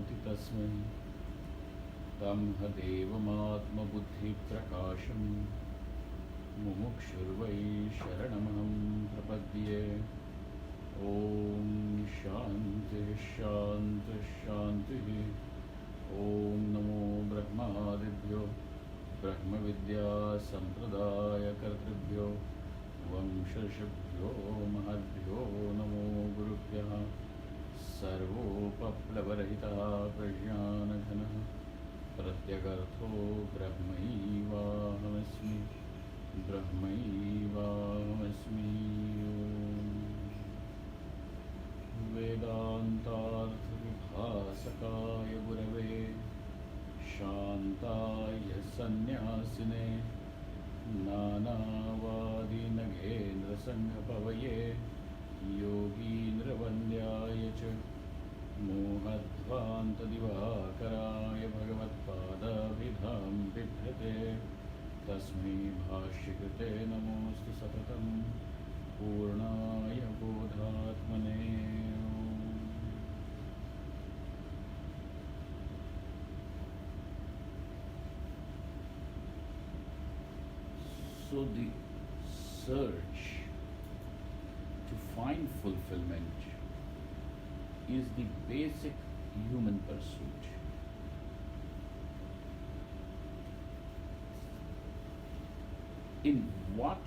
bhati tasmai tam hadevamatma-buddhi-prakasham mumukshurvai sharanamaham prapadye. Om Shanti Shanti Shanti. Om Namo Brahmadibhyo Brahma-vidya Sampradaya Kartribhyo Vamshashibhyo Mahadbhyo Namo Gurubhyaha Sarvopaplavarahita Prajnanagana Pratyagartho Brahmaiva-hamesmi Brahmaiva-hamesmi. Vedantartha-vibhasakaya gurave Shantaya sannyasine Nanavadi-nagendra-sanghapavaye Yogi-nravandhyaya cha Mohadvanta-divakaraya Bhagavat-pada-vidham bibhrate Tasmai bhashyakrite namostu satatam Purnaya bodhatmane. So the search to find fulfillment is the basic human pursuit. In what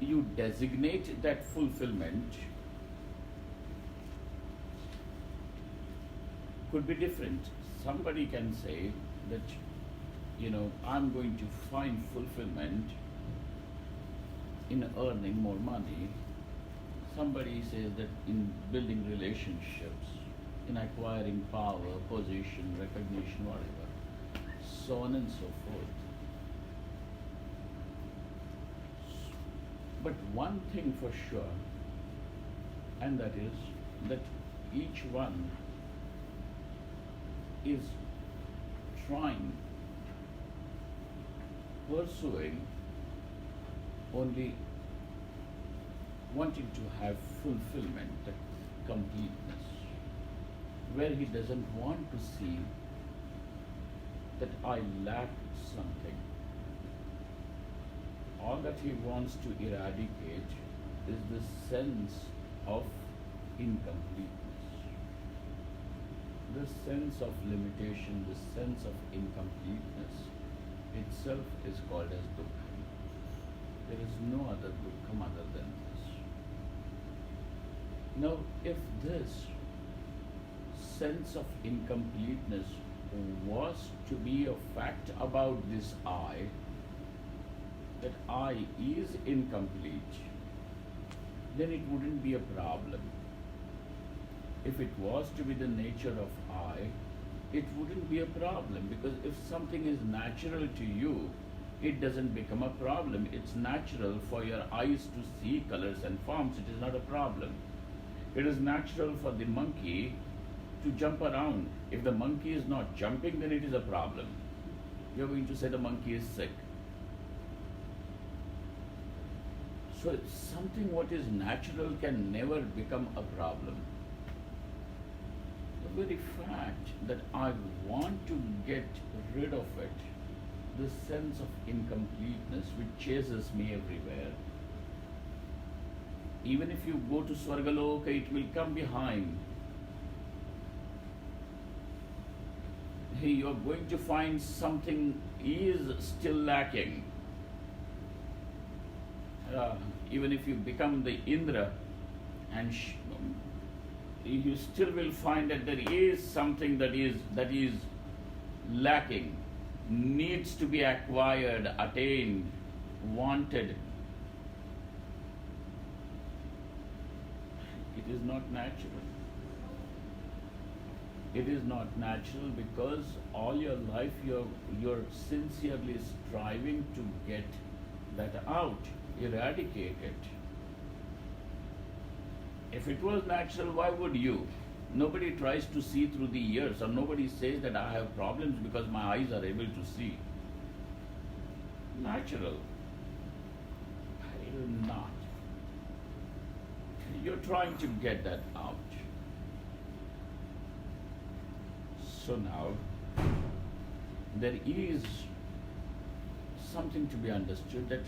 you designate that fulfillment could be different. Somebody can say that, I'm going to find fulfillment in earning more money. Somebody says that in building relationships, in acquiring power, position, recognition, whatever, so on and so forth. But one thing for sure, and that is that each one is pursuing only wanting to have fulfillment, completeness, where he doesn't want to see that I lack something. All that he wants to eradicate is the sense of incompleteness, the sense of limitation, the sense of incompleteness itself is called as dukkha. There is no other dukkha other than this. Now, if this sense of incompleteness was to be a fact about this I, that I is incomplete, then it wouldn't be a problem. If it was to be the nature of I, it wouldn't be a problem, because if something is natural to you, it doesn't become a problem. It's natural for your eyes to see colors and forms. It is not a problem. It is natural for the monkey to jump around. If the monkey is not jumping, then it is a problem. You're going to say the monkey is sick. So something what is natural can never become a problem. The very fact that I want to get rid of it, the sense of incompleteness which chases me everywhere. Even if you go to Swargaloka, it will come behind. Hey, you are going to find something is still lacking. Even if you become the Indra, and you still will find that there is something that is lacking, needs to be acquired, attained, wanted. It is not natural. It is not natural because all your life you're sincerely striving to get that out, eradicate it. If it was natural, why would you? Nobody tries to see through the ears, or nobody says that I have problems because my eyes are able to see. Natural. It is not. You're trying to get that out. So now, there is something to be understood that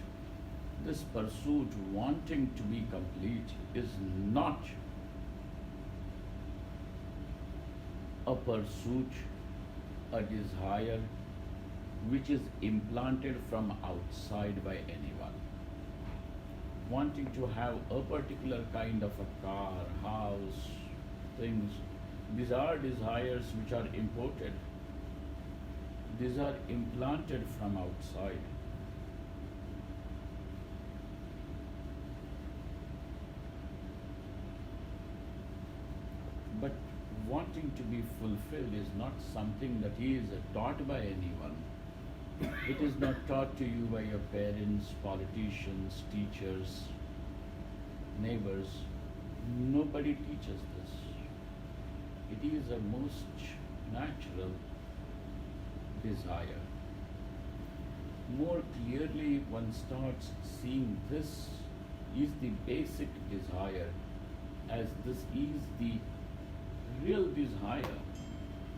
this pursuit, wanting to be complete, is not a pursuit, a desire which is implanted from outside by anyone. Wanting to have a particular kind of a car, house, things, these are desires which are imported. These are implanted from outside. But wanting to be fulfilled is not something that is taught by anyone. It is not taught to you by your parents, politicians, teachers, neighbors. Nobody teaches this. It is a most natural desire. More clearly, one starts seeing this is the basic desire, as this is the real desire.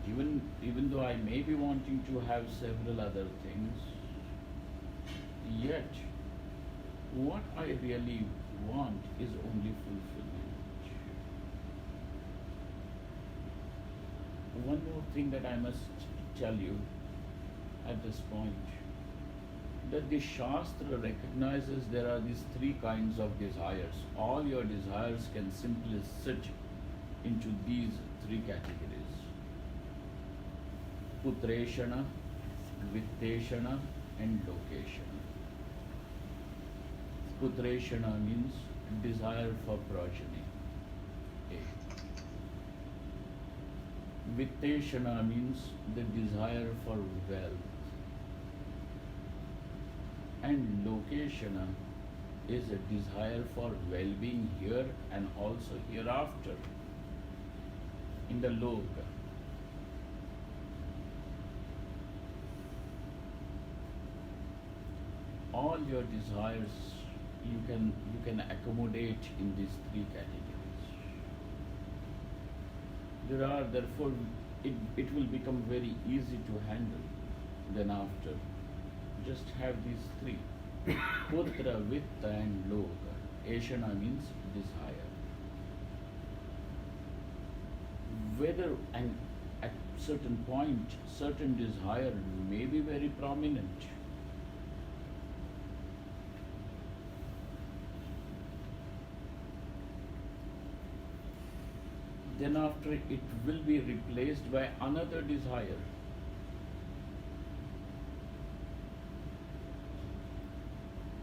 Even though I may be wanting to have several other things, yet what I really want is only fulfillment. One more thing that I must tell you at this point, that the Shastra recognizes there are these three kinds of desires. All your desires can simply sit into these three categories. Putreshana, Vitteshana and Lokeshana. Putreshana means desire for progeny. Vitteshana means the desire for wealth. And Lokeshana is a desire for well-being here and also hereafter, in the Loka. All your desires you can accommodate in these three categories. Therefore, it will become very easy to handle then after. Just have these three. Putra, Vitta and Loka. Eshana means desire. Whether and at certain point, certain desire may be very prominent. Then after it will be replaced by another desire.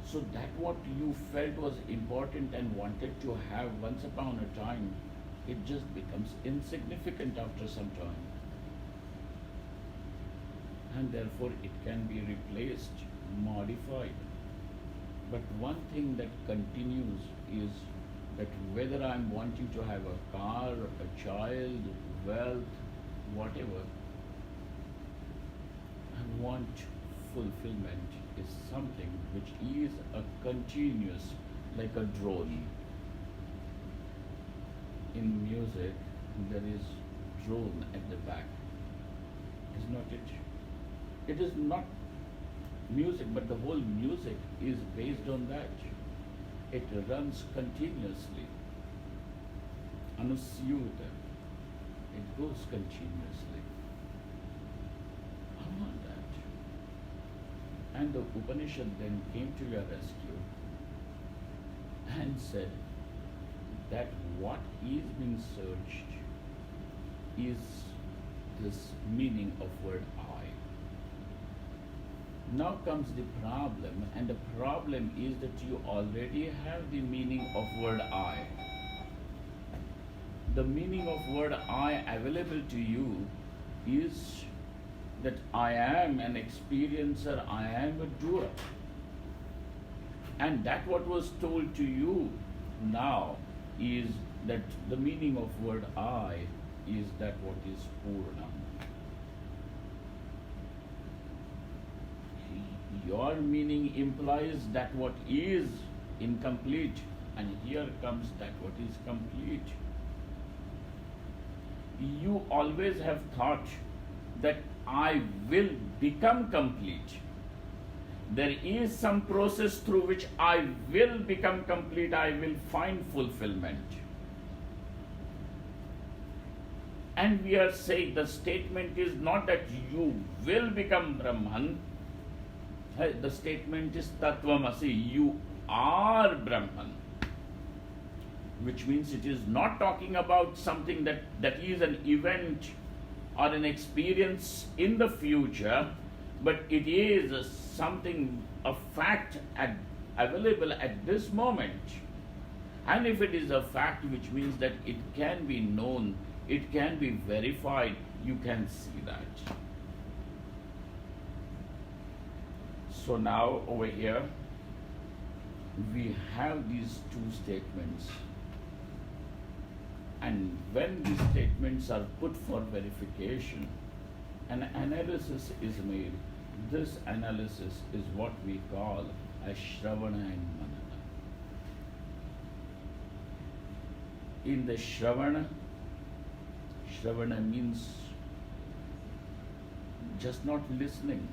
So that what you felt was important and wanted to have once upon a time, it just becomes insignificant after some time. And therefore it can be replaced, modified. But one thing that continues is that whether I'm wanting to have a car, a child, wealth, whatever, I want fulfillment is something which is a continuous, like a drone. In music, there is drone at the back. Is not it? It is not music, but the whole music is based on that. It runs continuously. Anusyuta. It goes continuously. I want that. And the Upanishad then came to your rescue and said that what is being searched is this meaning of word I. Now comes the problem, and the problem is that you already have the meaning of word I. The meaning of word I available to you is that I am an experiencer, I am a doer. And that what was told to you now is that the meaning of word I is that what is Purnam. Your meaning implies that what is incomplete, and here comes that what is complete. You always have thought that I will become complete. There is some process through which I will become complete, I will find fulfillment. And we are saying the statement is not that you will become Brahman. The statement is Tattvamasi, you are Brahman. Which means it is not talking about something that is an event or an experience in the future, but it is something, a fact available at this moment. And if it is a fact, which means that it can be known, it can be verified, you can see that. So now over here, we have these two statements. And when these statements are put for verification, an analysis is made. This analysis is what we call as Shravana and Manana. In the Shravana means just not listening.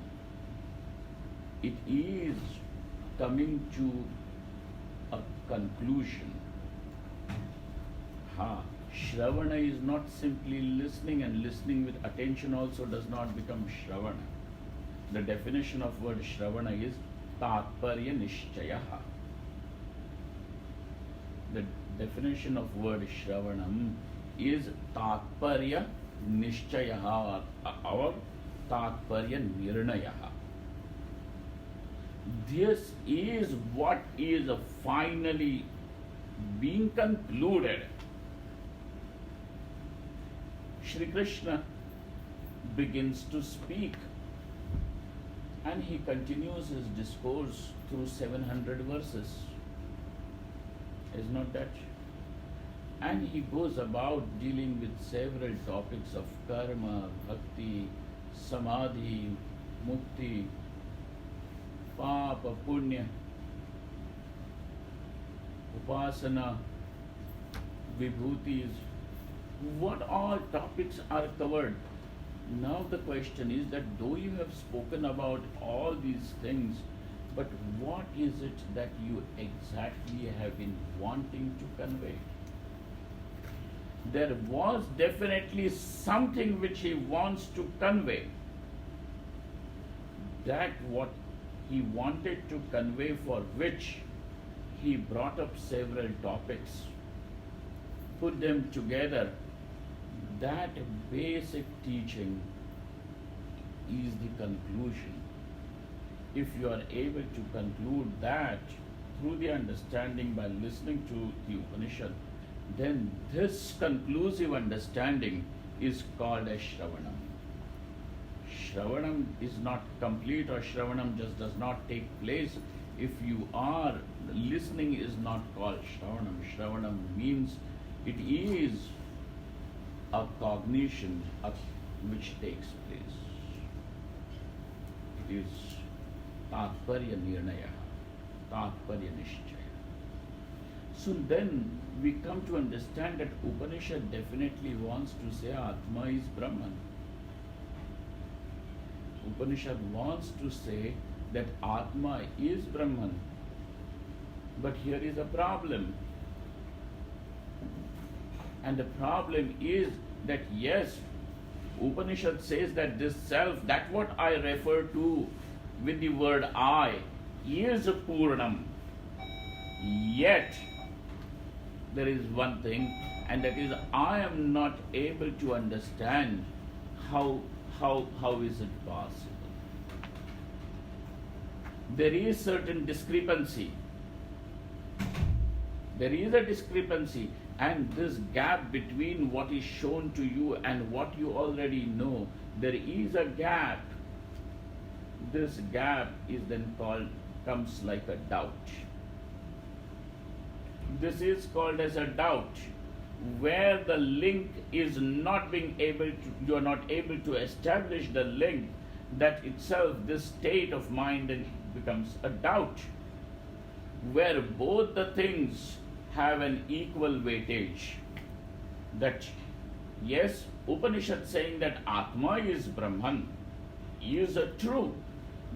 It is coming to a conclusion. Shravana is not simply listening, and listening with attention also does not become Shravana. The definition of word Shravana is Tatparya Nishchayaha. The definition of word Shravanam is Tatparya Nishchayaha or Tatparya Nirnayaha. This is what is finally being concluded. Shri Krishna begins to speak, and he continues his discourse through 700 verses. Is not that? And he goes about dealing with several topics of karma, bhakti, samadhi, mukti, papa, punya, upasana, vibhutis. What all topics are covered? Now the question is that though you have spoken about all these things, but what is it that you exactly have been wanting to convey? There was definitely something which he wants to convey. That what he wanted to convey, for which he brought up several topics, put them together. That basic teaching is the conclusion. If you are able to conclude that through the understanding by listening to the Upanishad, then this conclusive understanding is called as Shravanam. Shravanam is not complete, or Shravanam just does not take place if you are listening. Is not called Shravanam. Shravanam means it is a cognition which takes place. It is Tatparya Nirnaya, Tatparya Nishchaya. So then we come to understand that Upanishad definitely wants to say Atma is Brahman. Upanishad wants to say that Atma is Brahman. But here is a problem. And the problem is that yes, Upanishad says that this self, that what I refer to with the word I, is a Purnam. Yet, there is one thing, and that is I am not able to understand how is it possible. There is certain discrepancy. There is a discrepancy. And this gap between what is shown to you and what you already know, there is a gap. This gap is then comes like a doubt. This is called as a doubt, where the link is not being able to, you are not able to establish the link. That itself, this state of mind, then becomes a doubt, where both the things have an equal weightage. That Yes, Upanishad saying that Atma is Brahman is true.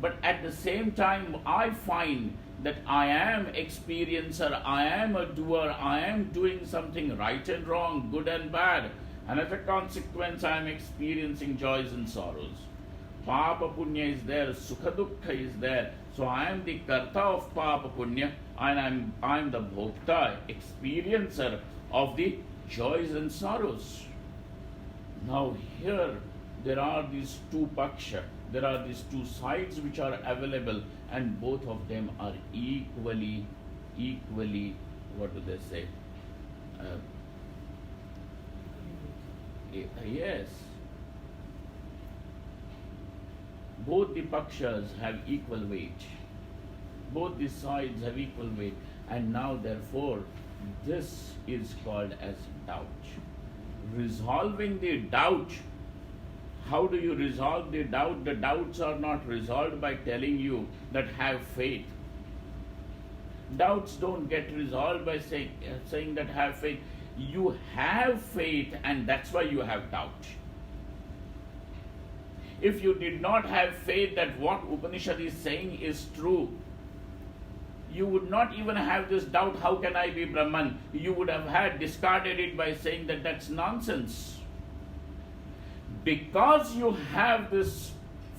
But at the same time, I find that I am experiencer, I am a doer, I am doing something right and wrong, good and bad. And as a consequence, I am experiencing joys and sorrows. Papa Punya is there, Sukha Dukkha is there. So I am the Karta of Papa Punya and I am the Bhokta, experiencer of the joys and sorrows. Now here there are these two paksha, there are these two sides which are available, and both of them are equally, what do they say? Yes. Both the pakshas have equal weight. Both the sides have equal weight. And now therefore, this is called as doubt. Resolving the doubt. How do you resolve the doubt? The doubts are not resolved by telling you that have faith. Doubts don't get resolved by saying that have faith. You have faith and that's why you have doubt. If you did not have faith that what Upanishad is saying is true, you would not even have this doubt, how can I be Brahman? You would have discarded it by saying that that's nonsense. Because you have this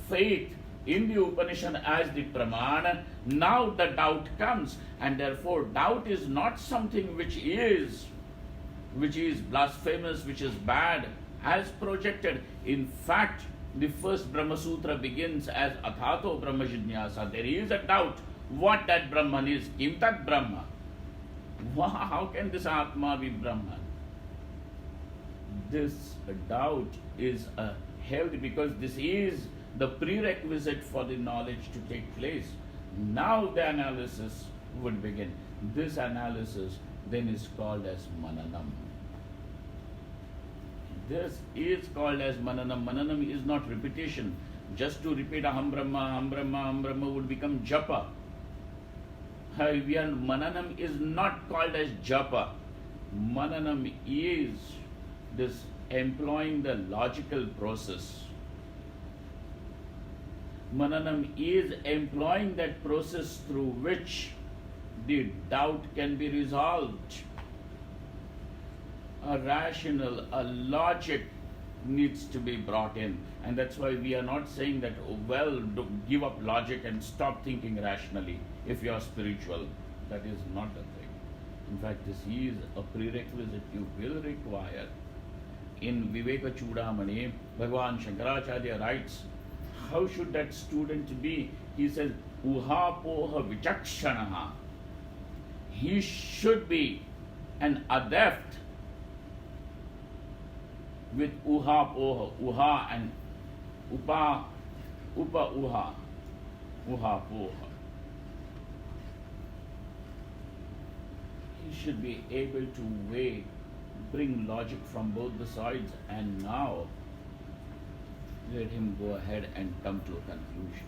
faith in the Upanishad as the Pramana, now the doubt comes, and therefore doubt is not something which is blasphemous, which is bad, as projected. In fact, the first Brahma Sutra begins as Athato Brahma Jignasa. There is a doubt what that Brahman is. Kim tat Brahma? How can this Atma be Brahman? This doubt is held because this is the prerequisite for the knowledge to take place. Now the analysis would begin. This analysis then is called as Mananam. This is called as Mananam. Mananam is not repetition. Just to repeat Aham Brahma, Aham Brahma, Aham Brahma would become Japa. Mananam is not called as Japa. Mananam is this employing the logical process. Mananam is employing that process through which the doubt can be resolved. A rational, a logic needs to be brought in. And that's why we are not saying that, give up logic and stop thinking rationally if you are spiritual. That is not the thing. In fact, this is a prerequisite you will require. In Viveka Chudamani, Bhagavan Shankaracharya writes, how should that student be? He says, Uhapoha vichakshanaha. He should be an adept with uhapoha, uha and upa uha, uhapoha. He should be able to bring logic from both the sides, and now let him go ahead and come to a conclusion.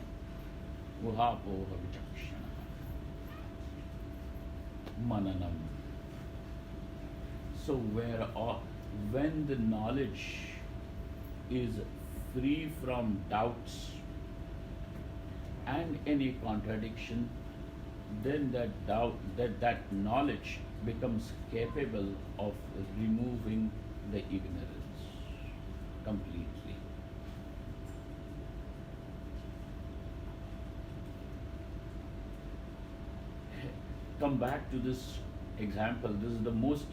Uhapoha vichakshana. Mananam. So when the knowledge is free from doubts and any contradiction, then that knowledge becomes capable of removing the ignorance completely. Come back to this example. This is the most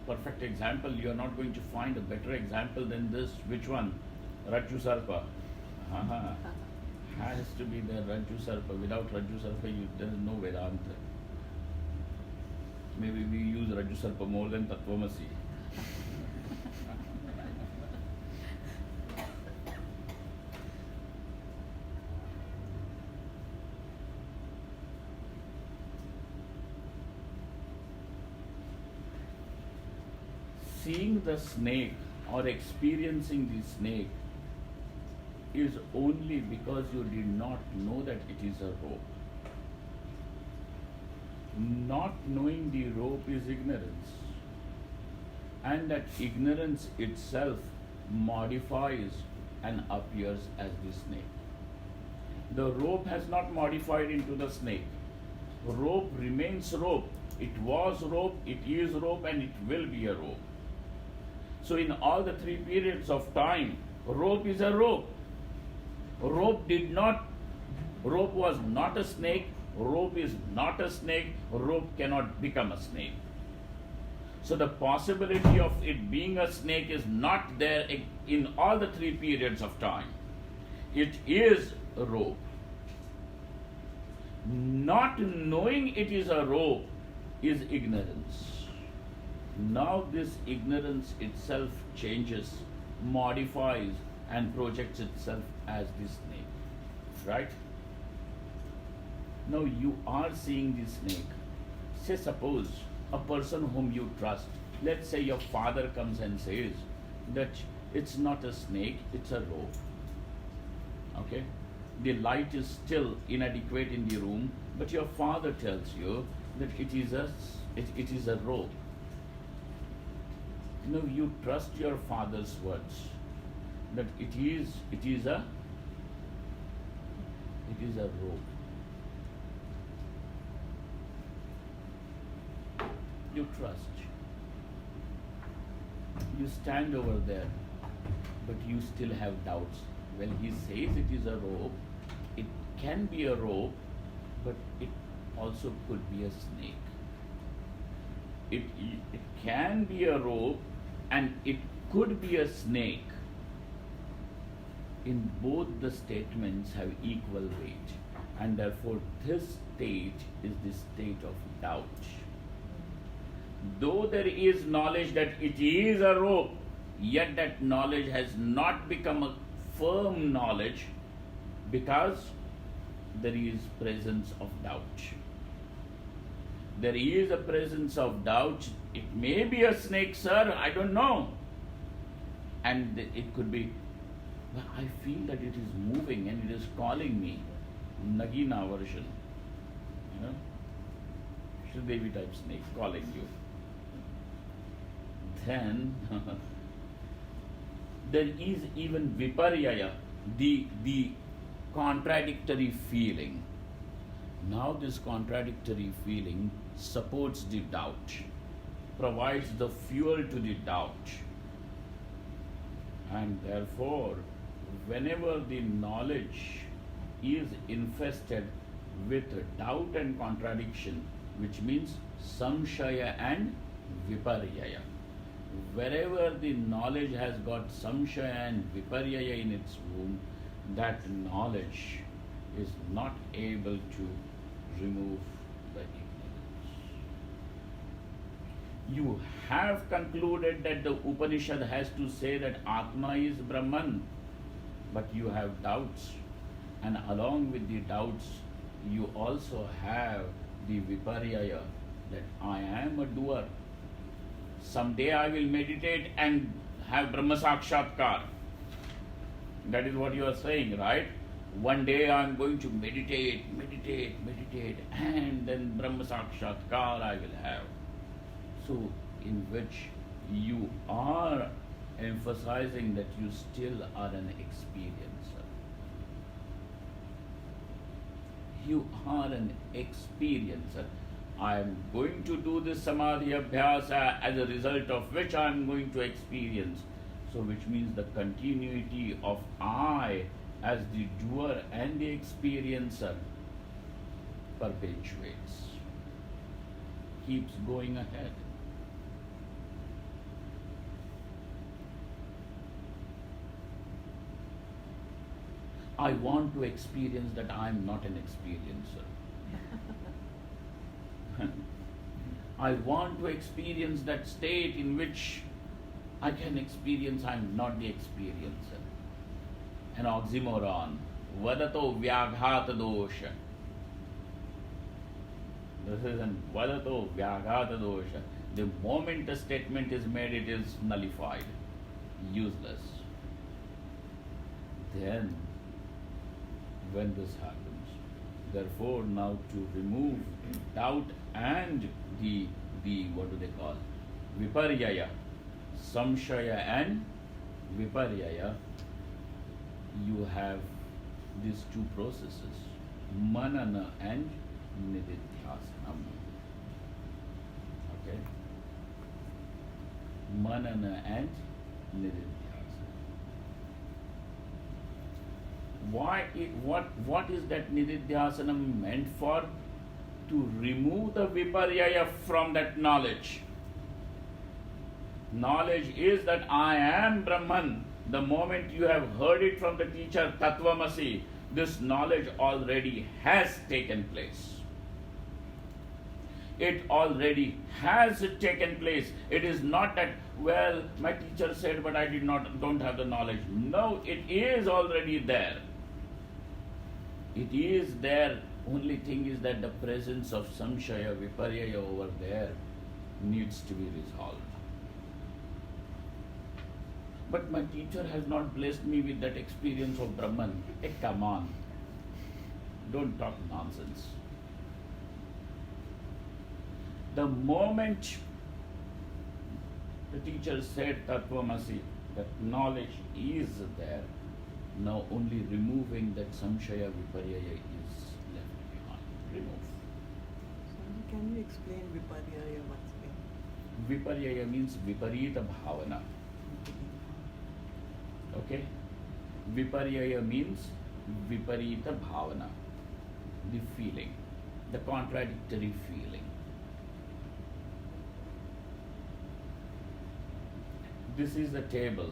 perfect example. You are not going to find a better example than this. Which one? Rajju Sarpa. Has to be the Rajju Sarpa. Without Rajju Sarpa, there is no Vedanta. Maybe we use Rajju Sarpa more than Tattvamasi. Seeing the snake or experiencing the snake is only because you did not know that it is a rope. Not knowing the rope is ignorance. And that ignorance itself modifies and appears as the snake. The rope has not modified into the snake. Rope remains rope. It was rope, it is rope, and it will be a rope. So in all the three periods of time, rope is a rope. Rope was not a snake. Rope is not a snake. Rope cannot become a snake. So the possibility of it being a snake is not there in all the three periods of time. It is a rope. Not knowing it is a rope is ignorance. Now this ignorance itself changes, modifies, and projects itself as the snake. Right? Now you are seeing the snake. Say suppose a person whom you trust, let's say your father comes and says that it's not a snake, it's a rope. Okay? The light is still inadequate in the room, but your father tells you that it is a rope. You know, you trust your father's words that it is a rope. You trust. You stand over there, but you still have doubts. When he says it is a rope, it can be a rope, but it also could be a snake. It can be a rope and it could be a snake. In both the statements have equal weight, and therefore this state is the state of doubt. Though there is knowledge that it is a rope, yet that knowledge has not become a firm knowledge because there is presence of doubt. There is a presence of doubt. It may be a snake, sir, I don't know. And it could be, well, I feel that it is moving and it is calling me. Nagina version. You know? Shridevi type snake calling you. Then there is even viparyaya, the contradictory feeling. Now this contradictory feeling supports the doubt, provides the fuel to the doubt. And therefore, whenever the knowledge is infested with doubt and contradiction, which means samshaya and viparyaya, wherever the knowledge has got samshaya and viparyaya in its womb, that knowledge is not able to remove the ignorance. You have concluded that the Upanishad has to say that Atma is Brahman, but you have doubts, and along with the doubts, you also have the viparyaya that I am a doer. Someday I will meditate and have Brahma Sakshatkar. That is what you are saying, right? One day I am going to meditate, and then Brahma Sakshatkar I will have. So, in which you are emphasizing that you still are an experiencer. You are an experiencer. I am going to do this samadhi abhyasa as a result of which I am going to experience. So which means the continuity of I as the doer and the experiencer perpetuates, keeps going ahead. I want to experience that I am not an experiencer. I want to experience that state in which I can experience I am not the experiencer. An oxymoron. Vadato vyaghata dosha. This is an vadato vyaghata dosha. The moment a statement is made, it is nullified, useless. Then, when this happens, therefore now to remove doubt and the what do they call? Viparyaya, samshaya and viparyaya, you have these two processes, manana and nididhyasanam. Okay? Manana and nididhyasanam. What is that nididhyasanam meant for? To remove the viparyaya from that knowledge. Knowledge is that I am Brahman. The moment you have heard it from the teacher, Tattvamasi, this knowledge already has taken place. It already has taken place. It is not that, well, my teacher said, but I don't have the knowledge. No, it is already there. It is there. Only thing is that the presence of samshaya, viparyaya over there needs to be resolved. But my teacher has not blessed me with that experience of Brahman. Hey, come on. Don't talk nonsense. The moment the teacher said Tattvamasi, that knowledge is there, now only removing that samshaya viparyaya is left behind. Remove. So can you explain viparyaya once again? Viparyaya means viparita bhavana. Okay? Viparyaya means viparita bhavana, the feeling, the contradictory feeling. This is a table,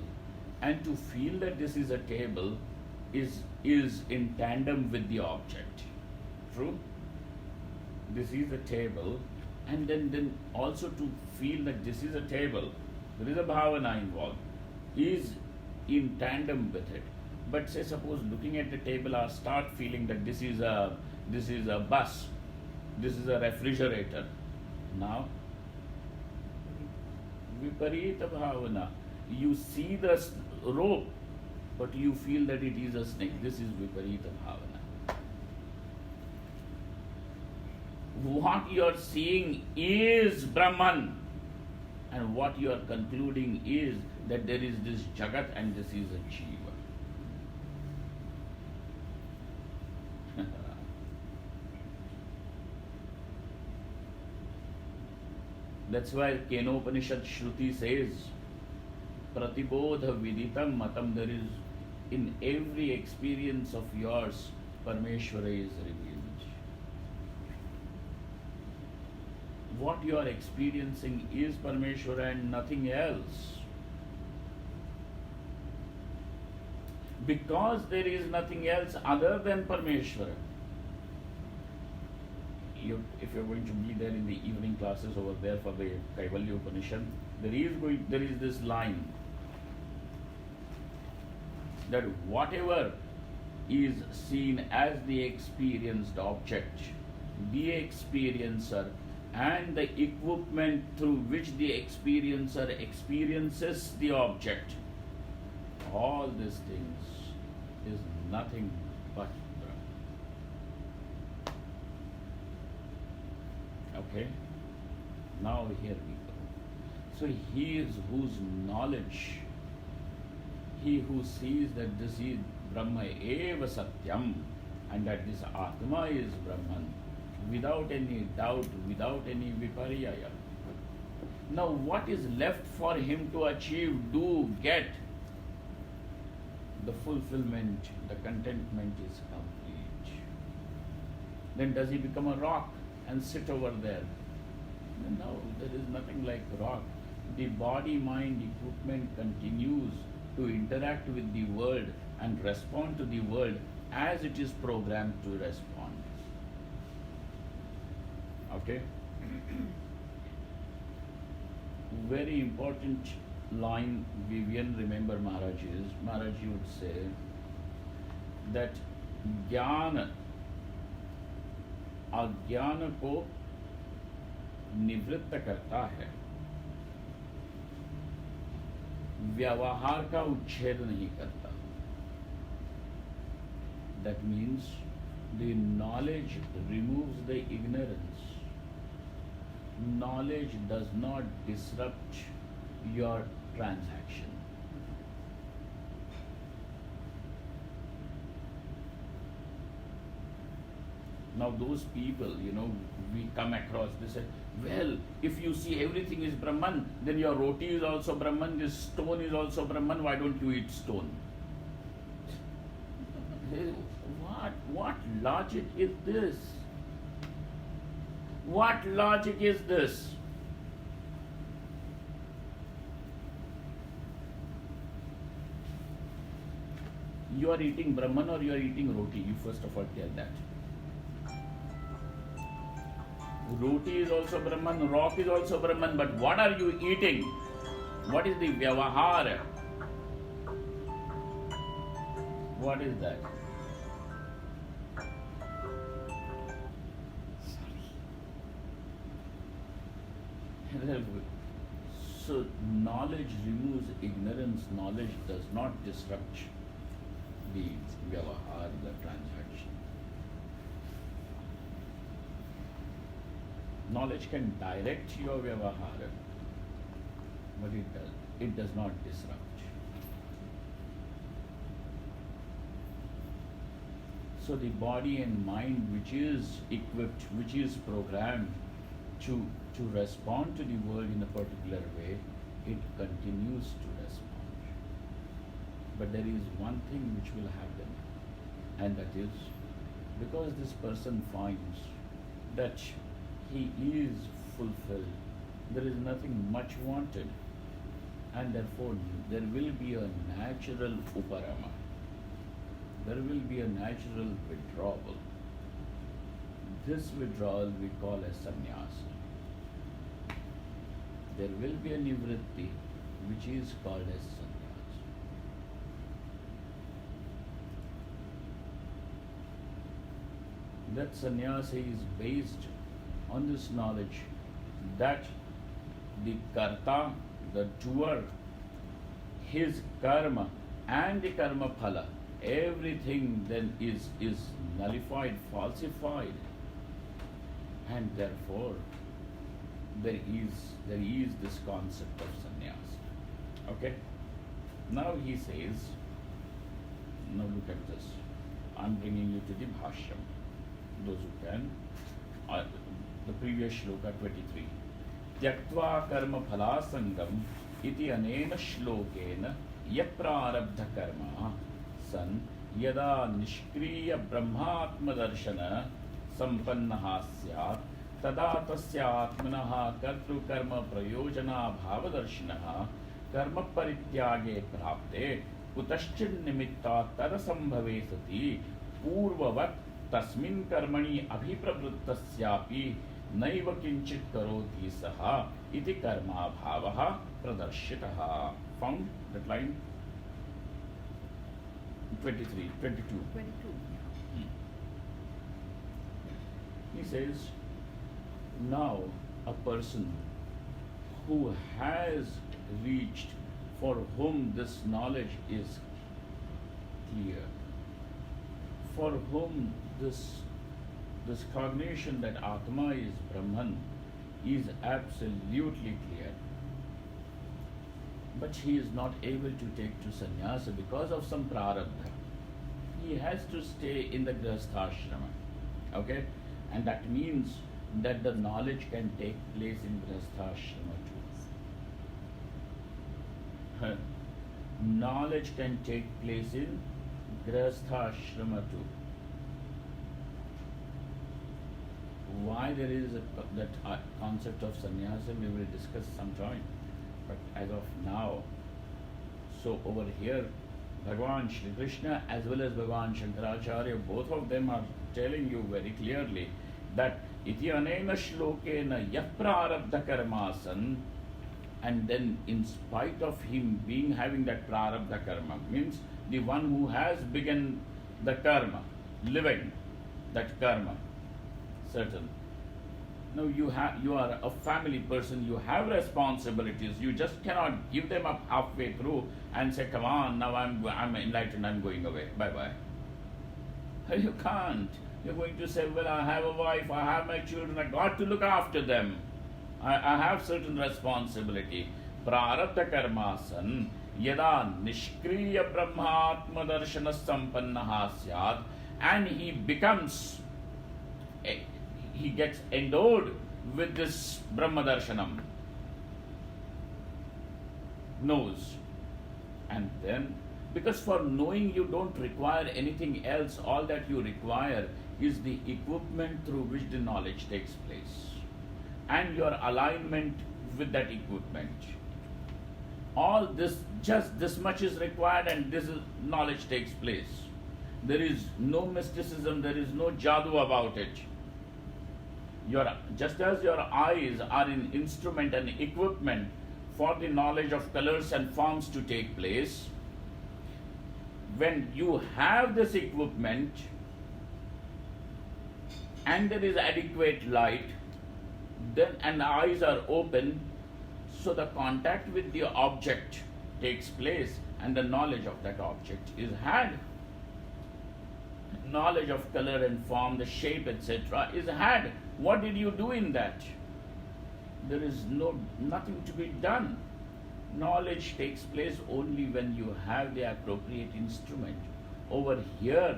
and to feel that this is a table is in tandem with the object. True? This is a table, and then also to feel that this is a table, there is a bhavana involved, is in tandem with it. But say suppose looking at the table, I start feeling that this is a bus, this is a refrigerator. Now, viparita bhavana. You see the rope, but you feel that it is a snake. This is viparita bhavana. What you are seeing is Brahman, and what you are concluding is that there is this Jagat and this is a Jiva. That's why Kenopanishad Shruti says, Pratibodha viditam matam, there is in every experience of yours, Parmeshwara is revealed. What you are experiencing is Parmeshwara and nothing else. Because there is nothing else other than Parmeshwara. If you're going to be there in the evening classes over there for the Kaivalya Upanishad, there is this line that whatever is seen as the experienced object, the experiencer, and the equipment through which the experiencer experiences the object, all these things is nothing but Brahman. Okay? Now here we go. So he is whose knowledge, he who sees that this is brahmaiva satyam, and that this Atma is Brahman, without any doubt, without any viparyaya. Now what is left for him to achieve, do, get? The fulfillment, the contentment is complete. Then does he become a rock and sit over there? No, there is nothing like rock. The body-mind equipment continues to interact with the world and respond to the world as it is programmed to respond. Okay? Very important line Vivian remember Maharaji would say that ज्ञान अज्ञान को निवृत्त करता है, व्यवहार का उच्छेद नहीं करता. That means the knowledge removes the ignorance. Knowledge does not disrupt your transaction. Now those people, we come across, they say, well, if you see everything is Brahman, then your roti is also Brahman, this stone is also Brahman, why don't you eat stone? What logic is this? What logic is this? You are eating Brahman or you are eating roti? You first of all tell that. Roti is also Brahman, rock is also Brahman, but what are you eating? What is the vyavahara? What is that? So knowledge removes ignorance, knowledge does not disrupt the vyavahara, the transaction. Knowledge can direct your vyavahara, but it does not disrupt. So the body and mind which is equipped, which is programmed to respond to the world in a particular way, it continues to respond. But there is one thing which will happen, and that is, because this person finds that he is fulfilled, there is nothing much wanted, and therefore there will be a natural uparama. There will be a natural withdrawal. This withdrawal we call as sannyas. There will be a nivritti which is called as sannyas. That sannyasa is based on this knowledge that the karta, the doer, his karma and the karma phala, everything then is nullified, falsified, and therefore there is this concept of sannyas. Okay? Now he says, now look at this. I'm bringing you to the bhashyam. Those who can, the previous shloka 23. Tyaktva karma phala sangam iti anena shlokena yaprarabdha karma san yada nishkriya brahmatma darshana sampannaha syat tada tasya atmanaha kartru karma prayojana bhavadarshinaha karma parityage prapte kutaschin nimitta tadasambhave sati purvavat tasmin karmani abhipravrittasyapi naiva kinchit karoti saha iti karma bhavaha pradarshitaha. Found that line? 23, 22. 22. He says, now a person who has reached, for whom this knowledge is clear, for whom this cognition that Atma is Brahman is absolutely clear, but he is not able to take to sannyasa because of some prarabdha. He has to stay in the grihasthashrama. Okay? And that means that the knowledge can take place in grihasthashrama too. Knowledge can take place in grihasthashrama too. Why there is that concept of sannyasa, we will discuss sometime. But as of now, so over here, Bhagavan Shri Krishna as well as Bhagavan Shankaracharya, both of them are telling you very clearly that iti anena shlokena yaprarabdha karmasan, and then in spite of him having that prarabdha karma, means the one who has begun the karma, living that karma, certain. Now you are a family person, you have responsibilities, you just cannot give them up halfway through and say, come on, now I'm enlightened, I'm going away, bye-bye. You can't. You're going to say, well, I have a wife, I have my children, I got to look after them. I have certain responsibility. Prarabdha karmasan yada nishkriya brahmatma darshana sampannaha syad, and he becomes he gets endowed with this Brahma Darshanam, knows. And then, because for knowing you don't require anything else, all that you require is the equipment through which the knowledge takes place and your alignment with that equipment. All this, just this much is required, and this is, knowledge takes place. There is no mysticism, there is no jadoo about it. Just as your eyes are an instrument and equipment for the knowledge of colors and forms to take place, when you have this equipment and there is adequate light, then and the eyes are open, so the contact with the object takes place and the knowledge of that object is had. Knowledge of color and form, the shape, etc. is had. What did you do in that? There is nothing to be done. Knowledge takes place only when you have the appropriate instrument. Over here,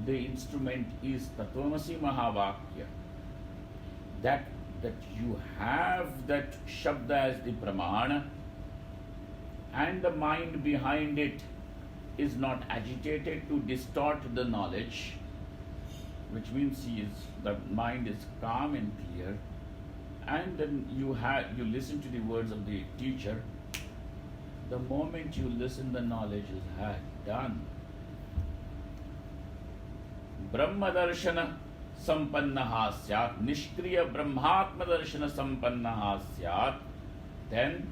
the instrument is Tatvamasi Mahavakya. That you have that Shabda as the Pramana, and the mind behind it is not agitated to distort the knowledge, which means the mind is calm and clear, and then you listen to the words of the teacher. The moment you listen, the knowledge is done. Brahma darshana sampannaha syat, nishkriya brahmatma darshana sampannaha syat, then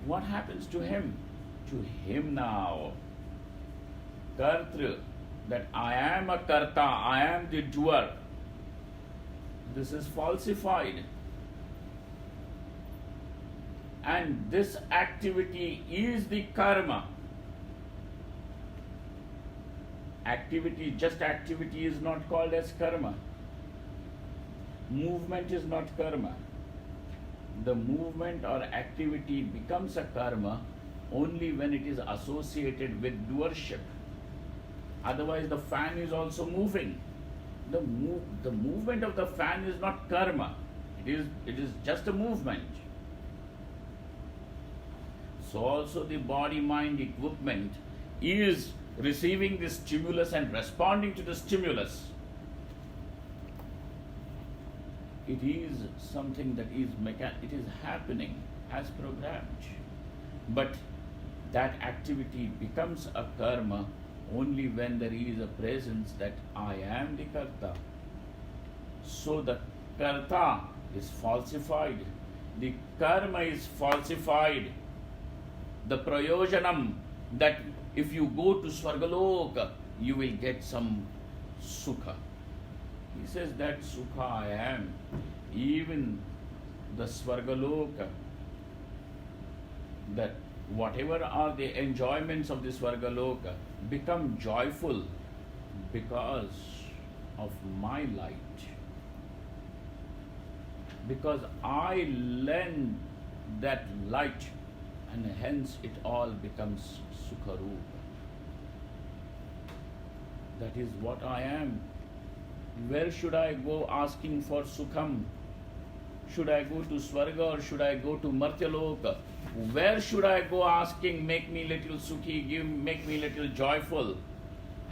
what happens to him? To him now, kartru, that I am a karta, I am the doer, this is falsified. And this activity is the karma. Just activity is not called as karma. Movement is not karma. The movement or activity becomes a karma only when it is associated with doership. Otherwise, the fan is also moving. The movement of the fan is not karma. It is just a movement. So also the body-mind equipment is receiving the stimulus and responding to the stimulus. It is something that is it is happening as programmed. But that activity becomes a karma only when there is a presence that I am the karta. So the karta is falsified. The karma is falsified. The prayojanam, that if you go to Swargaloka, you will get some sukha. He says that sukha I am. Even the Swargaloka, that whatever are the enjoyments of the Swargaloka become joyful because of my light. Because I lend that light, and hence it all becomes Sukharupa. That is what I am. Where should I go asking for Sukham? Should I go to Swarga or should I go to Martyaloka? Where should I go asking, make me little Sukhi, make me little joyful?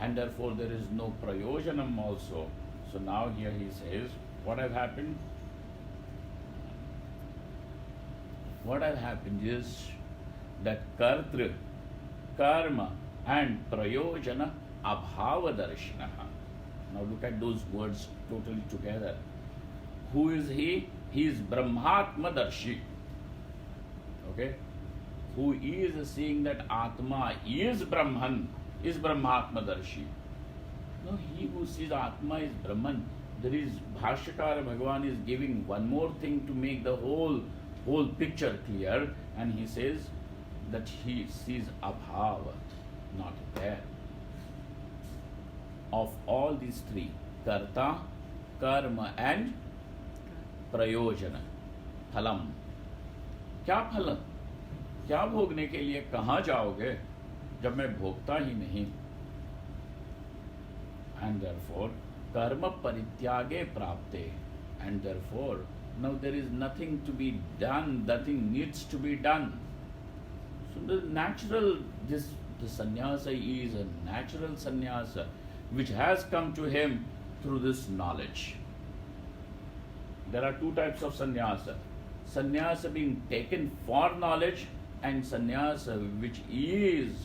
And therefore there is no Prayojanam also. So now here he says, what has happened? What has happened is that kartru, karma and prayojana abhava darshanaha. Now look at those words totally together. Who is he? He is brahmatma-darshi. Okay? Who is seeing that Atma is Brahman, is brahmatma-darshi. No, he who sees Atma is Brahman. There is Bhashyakara Bhagavan is giving one more thing to make the whole picture clear, and he says that he sees abhava, not there. Of all these three, karta, karma and prayojana, phalam. क्या फल? क्या भोगने के लिए कहाँ जाओगे जब मैं भोगता ही नहीं? And therefore, karma parityage prapte, and therefore now there is nothing to be done, nothing needs to be done. So the sannyasa is a natural sannyasa which has come to him through this knowledge. There are two types of sannyasa. Sannyasa being taken for knowledge, and sannyasa which is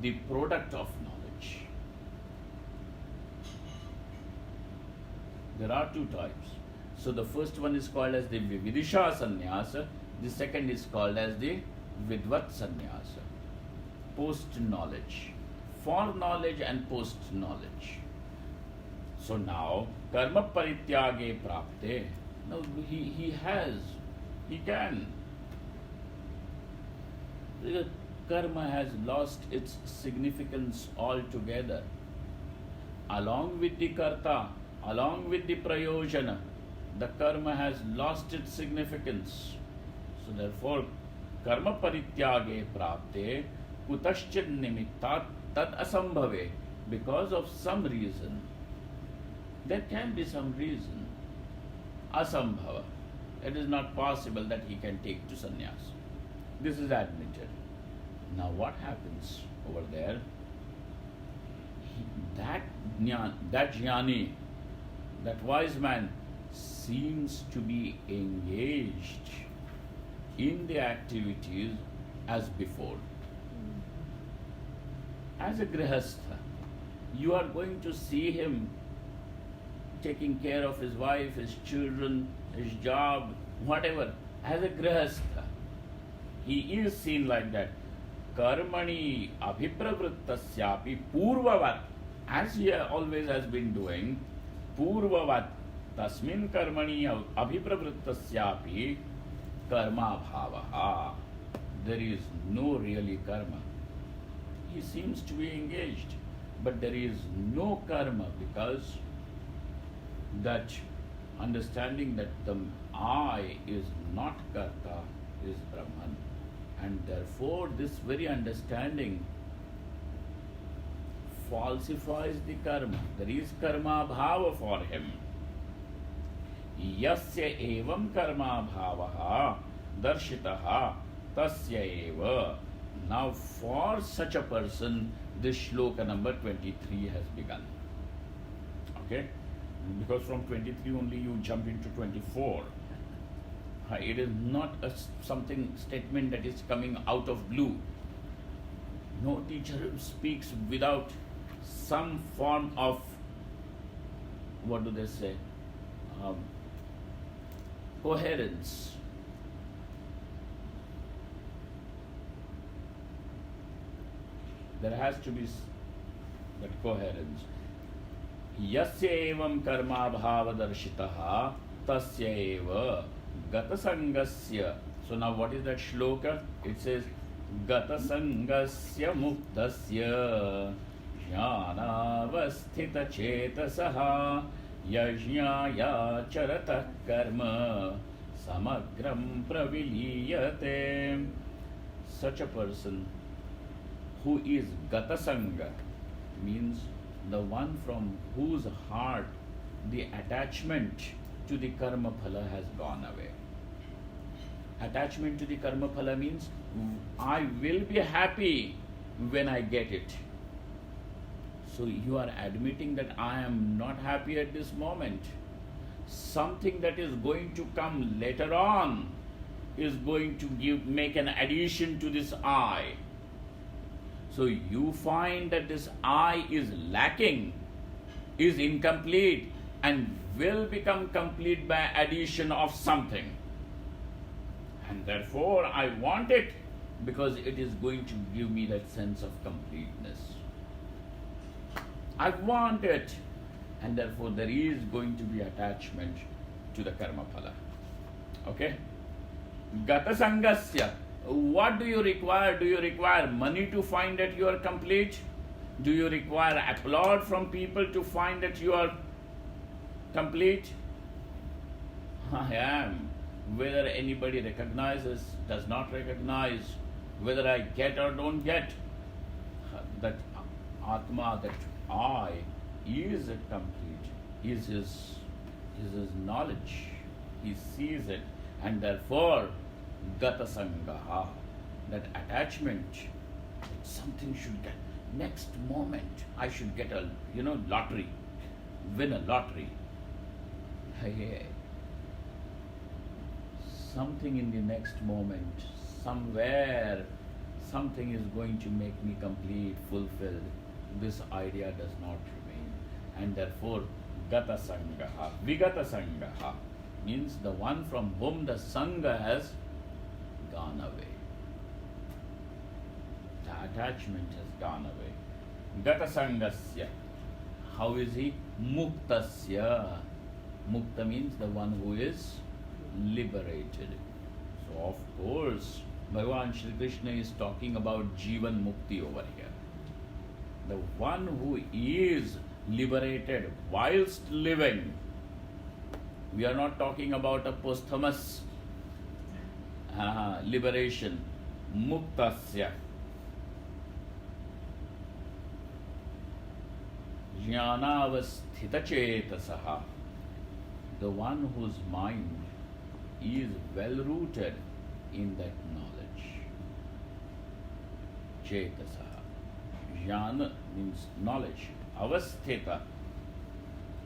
the product of knowledge. There are two types. So the first one is called as the vividisha sannyasa, the second is called as the vidvat sannyasa. Post knowledge, for knowledge and post knowledge. So now karma parityage prapte. Now he can. The karma has lost its significance altogether. Along with the karta, along with the prayojana, the karma has lost its significance. So therefore, karma parityage prapte kutaschid nimittat tad asambhave. Because of some reason, there can be some reason, asambhava. It is not possible that he can take to sannyas. This is admitted. Now what happens over there? That jnani, that wise man, seems to be engaged in the activities as before. As a grihastha, you are going to see him taking care of his wife, his children, his job, whatever. As a grihastha, he is seen like that. Karmani abhipravrittasyapi purvavat, as he always has been doing, purvavat tasmin karmani abhipravrittasyapi karma bhavaha. There is no really karma. He seems to be engaged, but there is no karma, because that understanding that the I is not karta is Brahman, and therefore this very understanding falsifies the karma. There is karma bhava for him. Yasya evam karma bhavaha darshitaha tasya eva. Now for such a person, this shloka number 23 has begun. Okay? Because from 23 only you jump into 24. It is not a something statement that is coming out of blue. No teacher speaks without some form of, what do they say, coherence. There has to be that coherence. Yasya evam karma bhava darshitaha tasya eva gata sangasya. So now what is that shloka? It says gata sangasya muktasya jnanavasthita chetasaha yajñaya charata karma samagram praviliyate. Such a person who is gata sanga means the one from whose heart the attachment to the karma phala has gone away. Attachment to the karma phala means I will be happy when I get it. So you are admitting that I am not happy at this moment. Something that is going to come later on is going to make an addition to this I. So you find that this I is lacking, is incomplete, and will become complete by addition of something. And therefore I want it because it is going to give me that sense of completeness. I want it, and therefore there is going to be attachment to the karma phala. Okay? Gata sangasya. What do you require? Do you require money to find that you are complete? Do you require applaud from people to find that you are complete? I am. Whether anybody recognizes, does not recognize, whether I get or don't get, that Atma, that I, is complete. is his knowledge. He sees it, and therefore gata sangaha, that attachment, something should get, next moment I should get a lottery, win a lottery. Hey, something in the next moment, somewhere, something is going to make me complete, fulfilled. This idea does not remain, and therefore gata sangaha, vigata sangaha means the one from whom the sangha has gone away. The attachment has gone away. Gata sangasya. How is he? Muktasya. Mukta means the one who is liberated. So of course, Bhagavan Shri Krishna is talking about Jivan Mukti over here. The one who is liberated whilst living. We are not talking about a posthumous liberation. Muktasya. Jnanavasthitachetasaha. The one whose mind is well rooted in that knowledge. Chetasaha. Jnana means knowledge. Avasthita,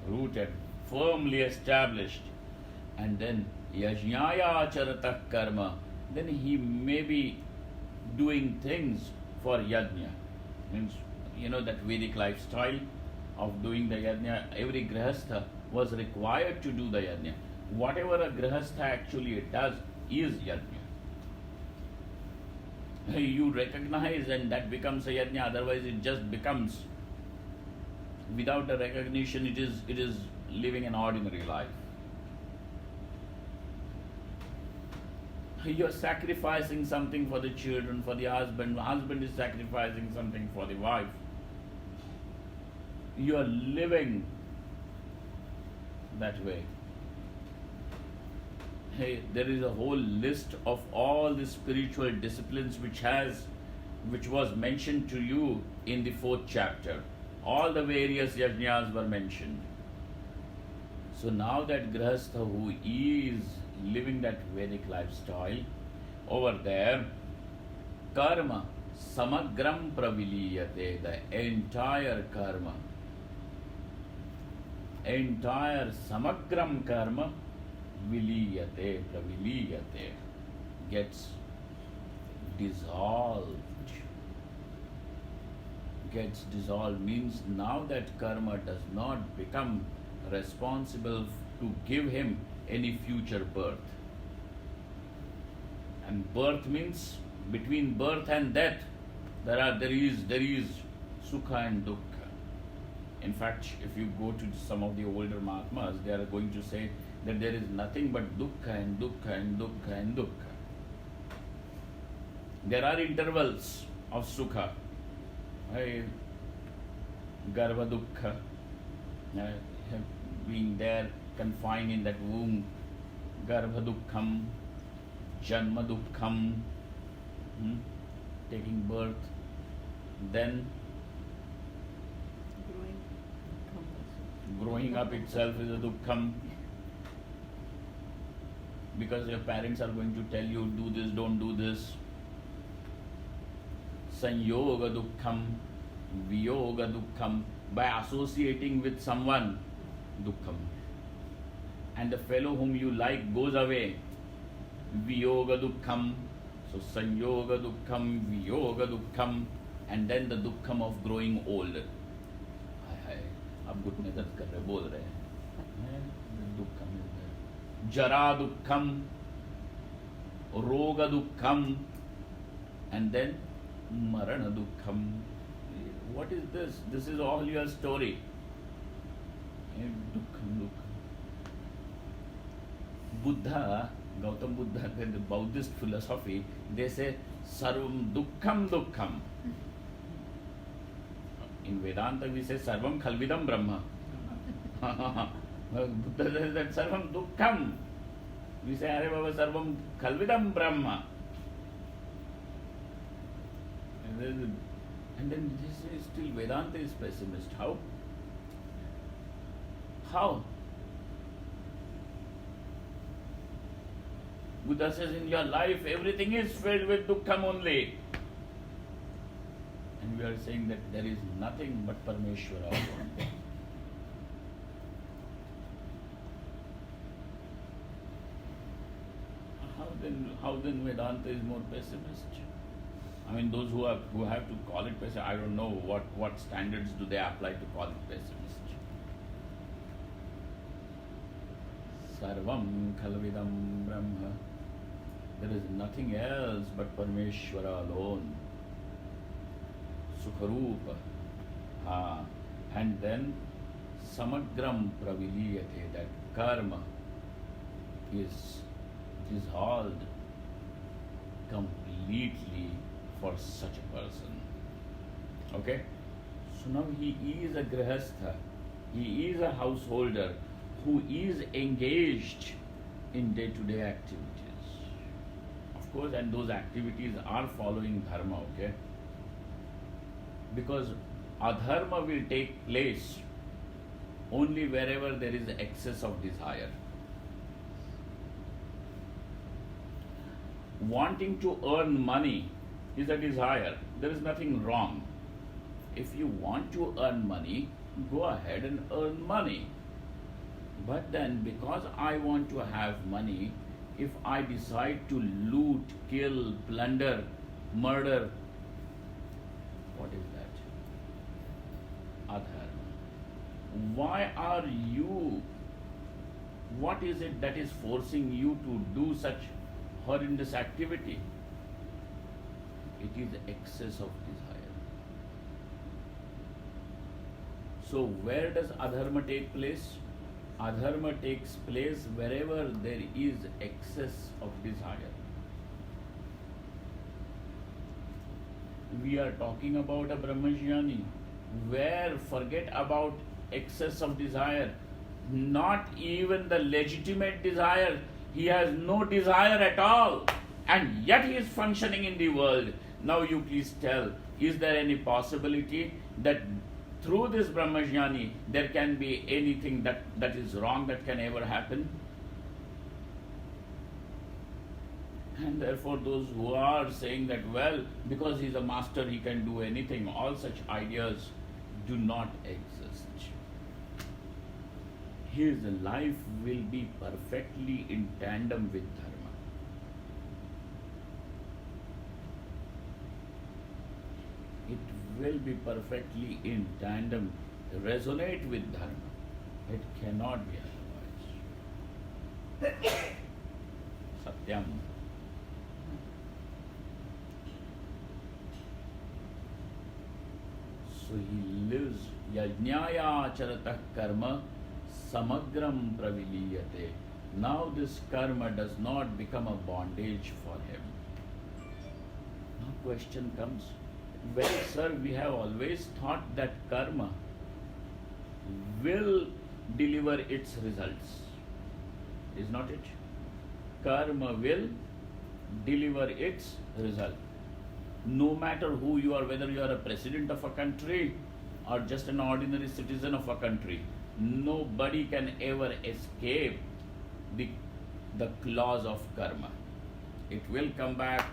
rooted, firmly established. And then yajñāya charatah karma, then he may be doing things for yajna. Means, that Vedic lifestyle of doing the yajna, every grihastha was required to do the yajna. Whatever a grihastha actually does is yajna. You recognize and that becomes a yajna, otherwise it just becomes, without a recognition, it is living an ordinary life. You are sacrificing something for the children, for the husband is sacrificing something for the wife. You are living that way. Hey, there is a whole list of all the spiritual disciplines which was mentioned to you in the 4th chapter. All the various yajnas were mentioned. So now that grihastha who is living that Vedic lifestyle, over there, karma samagram praviliyate, the entire karma, entire samagram karma viliyate, praviliyate, gets dissolved. Gets dissolved means now that karma does not become responsible to give him any future birth. And birth means between birth and death there is sukha and dukkha. In fact, if you go to some of the older Mahatmas, they are going to say that there is nothing but dukkha and dukkha and dukkha and dukkha. There are intervals of sukha. Garva dukkha, being there confined in that womb, garva dukkham, janma dukkham, taking birth, then growing up itself is a dukkham, because your parents are going to tell you, do this, don't do this. Sanyoga dukkham, viyoga dukkham, by associating with someone, dukkham. And the fellow whom you like goes away, viyoga dukkham. So sanyoga dukkham, viyoga dukkham, and then the dukkham of growing old. अब घुटने दर्द कर रहे, बोल रहे हैं, दुखम, जरा दुखम, रोग दुखम, and then marana dukham. What is this? This is all your story. Dukham. Buddha, Gautam Buddha, the Buddhist philosophy, they say sarvam dukham. In Vedanta we say sarvam khalvidam brahma. Buddha says that sarvam dukham. We say Are Baba sarvam khalvidam brahma. And then this is still Vedanta is pessimist. How? Buddha says in your life everything is filled with dukkham only. And we are saying that there is nothing but Parameshwara alone. How then Vedanta is more pessimist? I mean, those who have to call it pessimist, I don't know what standards do they apply to call it pessimist. Sarvam khalvidam brahma. There is nothing else but Parameshwara alone. Sukharupa. And then samagram praviliyate, that karma is dissolved completely for such a person. Okay? So now he is a grihastha, he is a householder who is engaged in day-to-day activities. Of course, and those activities are following dharma, okay? Because adharma will take place only wherever there is excess of desire. Wanting to earn money is a desire. There is nothing wrong. If you want to earn money, go ahead and earn money. But then, because I want to have money, if I decide to loot, kill, plunder, murder, what is that? Adharma. Why are you? What is it that is forcing you to do such horrendous activity? It is excess of desire. So where does adharma take place? Adharma takes place wherever there is excess of desire. We are talking about a brahmajnani where forget about excess of desire, not even the legitimate desire. He has no desire at all, and yet he is functioning in the world. Now you please tell, is there any possibility that through this brahmajnani there can be anything that is wrong that can ever happen? And therefore those who are saying that, well, because he is a master he can do anything, all such ideas do not exist. His life will be perfectly in tandem with dharma. It will be perfectly in tandem, resonate with dharma. It cannot be otherwise. Satyam. So he lives yajñāya charatah karma samagram praviliyate. Now this karma does not become a bondage for him. Now question comes, well sir, we have always thought that karma will deliver its results. Is not it? Karma will deliver its result. No matter who you are, whether you are a president of a country or just an ordinary citizen of a country, nobody can ever escape the clause of karma. It will come back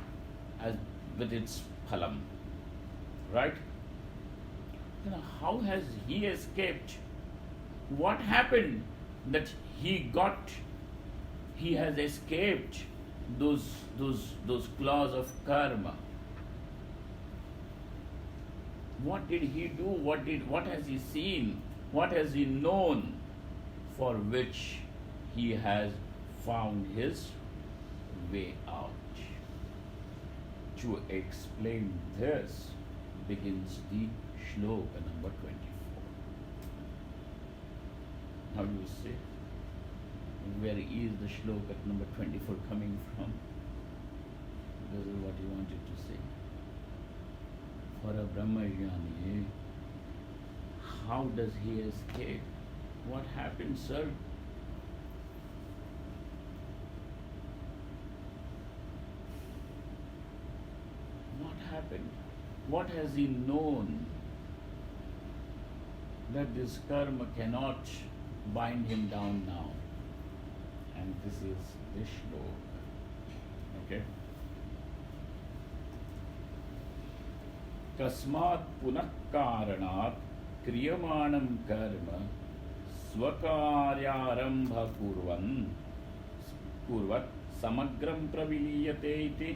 as with its phalam. Right? Then how has he escaped? What happened that he has escaped those clause of karma? What did he do? What has he seen? What has he known for which he has found his way out? To explain this begins the shloka number 24. Now you see, where is the shloka number 24 coming from? This is what he wanted to say. For a brahmajnani, how does he escape? What happened, sir? What happened? What has he known that this karma cannot bind him down now. And this is this shloka. Okay? Kasmat punah karanat kriyamanam karma swakaryarambha kurvat samagram praviliyate iti.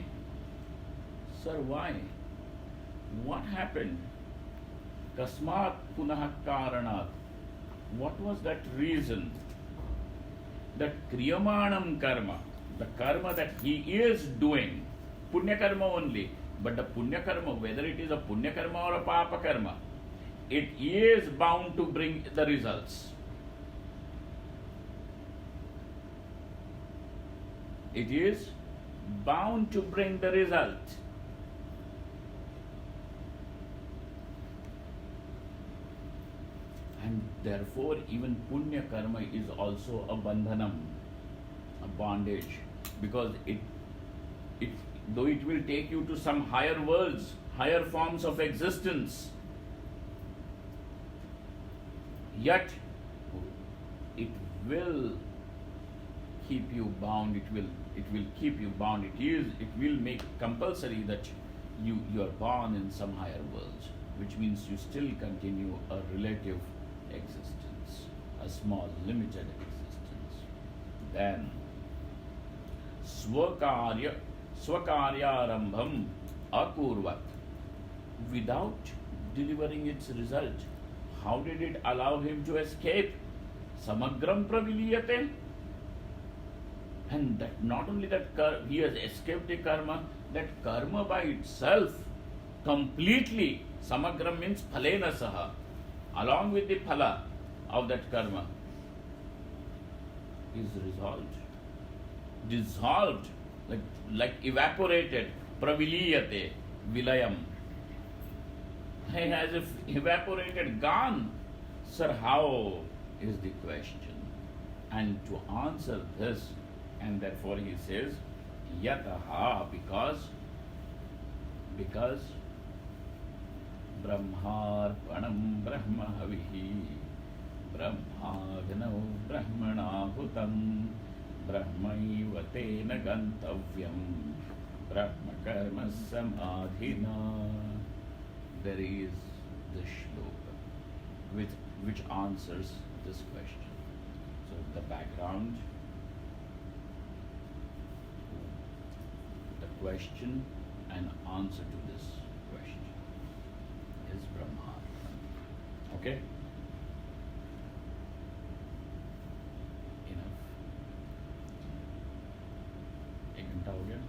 Sir, why? What happened? Kasmat punah karanat. What was that reason? That kriyamanam karma, the karma that he is doing, punya karma only, but the punya karma, whether it is a punya karma or a papa karma, it is bound to bring the results. It is bound to bring the result. And therefore, even punya karma is also a bandhanam, a bondage, because it though it will take you to some higher worlds, higher forms of existence, yet it will keep you bound. It will keep you bound. It will make compulsory that you are born in some higher worlds, which means you still continue a relative existence, a small limited existence. Then swakaryarambham akurvat, without delivering its result. How did it allow him to escape? Samagram praviliyate. And that not only that he has escaped the karma, that karma by itself completely, samagram means phalena saha, along with the phala of that karma, is dissolved, like evaporated, praviliyate, vilayam. As if evaporated, gone. Sir, how is the question? And to answer this, and therefore he says, yataha, because brahmārpaṇaṁ brahma haviḥ brahmagnau brahmāṇā hutam brahmaiva tena gantavyam brahma-karma-samādhinā. There is the shloka which answers this question. So the background, the question and answer to this question is brahmārpaṇaṁ. Okay? Enough. 1 घंटा हो गया.